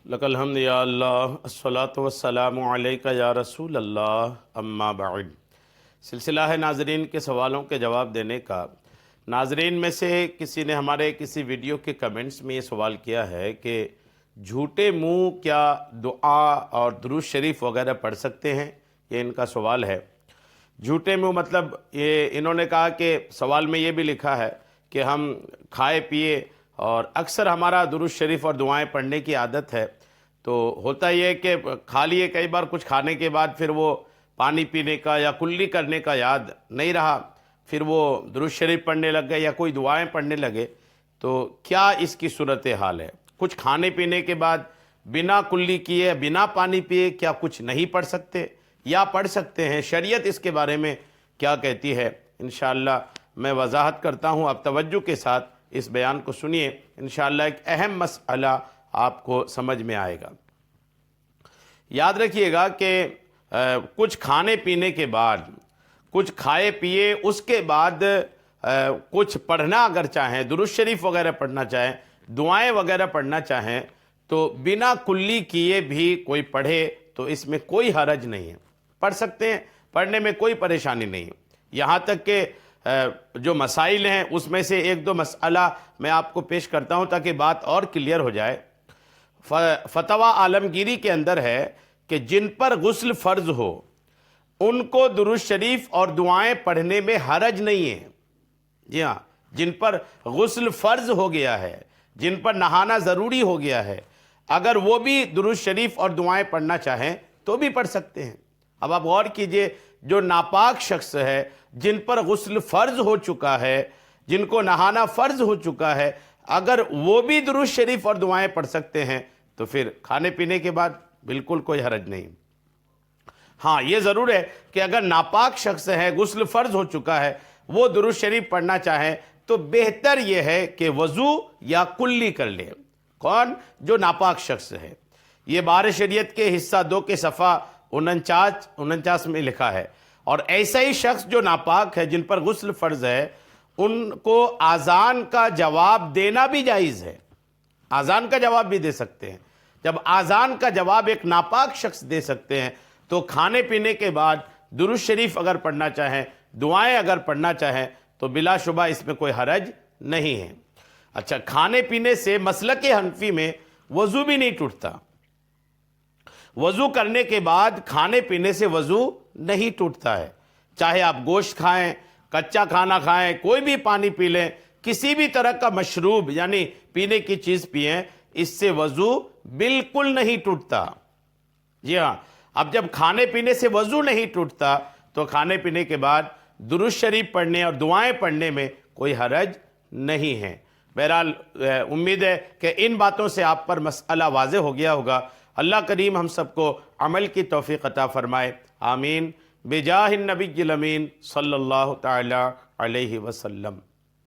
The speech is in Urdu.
لک الحمد یا اللہ الصلاۃ والسلام علیک یا رسول اللہ اما بعد۔ سلسلہ ہے ناظرین کے سوالوں کے جواب دینے کا۔ ناظرین میں سے کسی نے ہمارے کسی ویڈیو کے کمنٹس میں یہ سوال کیا ہے کہ جھوٹے منہ کیا دعا اور درود شریف وغیرہ پڑھ سکتے ہیں؟ یہ ان کا سوال ہے۔ جھوٹے منہ مطلب یہ انہوں نے کہا کہ سوال میں یہ بھی لکھا ہے کہ ہم کھائے پیے اور اکثر ہمارا درود شریف اور دعائیں پڑھنے کی عادت ہے، تو ہوتا یہ ہے کہ کھا لیے کئی بار کچھ کھانے کے بعد پھر وہ پانی پینے کا یا کلی کرنے کا یاد نہیں رہا، پھر وہ درود شریف پڑھنے لگ گئے یا کوئی دعائیں پڑھنے لگے، تو کیا اس کی صورتحال ہے؟ کچھ کھانے پینے کے بعد بنا کلی کیے بنا پانی پیے کیا کچھ نہیں پڑھ سکتے یا پڑھ سکتے ہیں؟ شریعت اس کے بارے میں کیا کہتی ہے؟ انشاءاللہ میں وضاحت کرتا ہوں، آپ توجہ کے ساتھ اس بیان کو سنیے، انشاءاللہ ایک اہم مسئلہ آپ کو سمجھ میں آئے گا۔ یاد رکھیے گا کہ کچھ کھانے پینے کے بعد، کچھ کھائے پیے اس کے بعد کچھ پڑھنا اگر چاہیں، درود شریف وغیرہ پڑھنا چاہیں، دعائیں وغیرہ پڑھنا چاہیں، تو بنا کلی کیے بھی کوئی پڑھے تو اس میں کوئی حرج نہیں ہے، پڑھ سکتے ہیں، پڑھنے میں کوئی پریشانی نہیں ہے۔ یہاں تک کہ جو مسائل ہیں اس میں سے ایک دو مسئلہ میں آپ کو پیش کرتا ہوں تاکہ بات اور کلیئر ہو جائے۔ فتویٰ عالمگیری کے اندر ہے کہ جن پر غسل فرض ہو ان کو درود شریف اور دعائیں پڑھنے میں حرج نہیں ہے۔ جی ہاں، جن پر غسل فرض ہو گیا ہے، جن پر نہانا ضروری ہو گیا ہے، اگر وہ بھی درود شریف اور دعائیں پڑھنا چاہیں تو بھی پڑھ سکتے ہیں۔ اب آپ غور کیجئے، جو ناپاک شخص ہے، جن پر غسل فرض ہو چکا ہے، جن کو نہانا فرض ہو چکا ہے، اگر وہ بھی درود شریف اور دعائیں پڑھ سکتے ہیں تو پھر کھانے پینے کے بعد بالکل کوئی حرج نہیں۔ ہاں، یہ ضرور ہے کہ اگر ناپاک شخص ہے، غسل فرض ہو چکا ہے، وہ درود شریف پڑھنا چاہیں تو بہتر یہ ہے کہ وضو یا کلی کر لے۔ کون؟ جو ناپاک شخص ہے۔ یہ بار شریعت کے حصہ 2 کے صفحہ 49 میں لکھا ہے۔ اور ایسا ہی شخص جو ناپاک ہے، جن پر غسل فرض ہے، ان کو اذان کا جواب دینا بھی جائز ہے۔ اذان کا جواب بھی دے سکتے ہیں۔ جب اذان کا جواب ایک ناپاک شخص دے سکتے ہیں تو کھانے پینے کے بعد درود شریف اگر پڑھنا چاہیں، دعائیں اگر پڑھنا چاہیں تو بلا شبہ اس میں کوئی حرج نہیں ہے۔ اچھا، کھانے پینے سے مسلک حنفی میں وضو بھی نہیں ٹوٹتا۔ وضو کرنے کے بعد کھانے پینے سے وضو نہیں ٹوٹتا ہے، چاہے آپ گوشت کھائیں، کچا کھانا کھائیں، کوئی بھی پانی پی لیں، کسی بھی طرح کا مشروب یعنی پینے کی چیز پئیں، اس سے وضو بالکل نہیں ٹوٹتا۔ جی ہاں، اب جب کھانے پینے سے وضو نہیں ٹوٹتا تو کھانے پینے کے بعد درود شریف پڑھنے اور دعائیں پڑھنے میں کوئی حرج نہیں ہے۔ بہرحال امید ہے کہ ان باتوں سے آپ پر مسئلہ واضح ہو گیا ہوگا۔ اللہ کریم ہم سب کو عمل کی توفیق عطا فرمائے، آمین، بجاہ النبی الامین صلی اللہ تعالی علیہ وسلم۔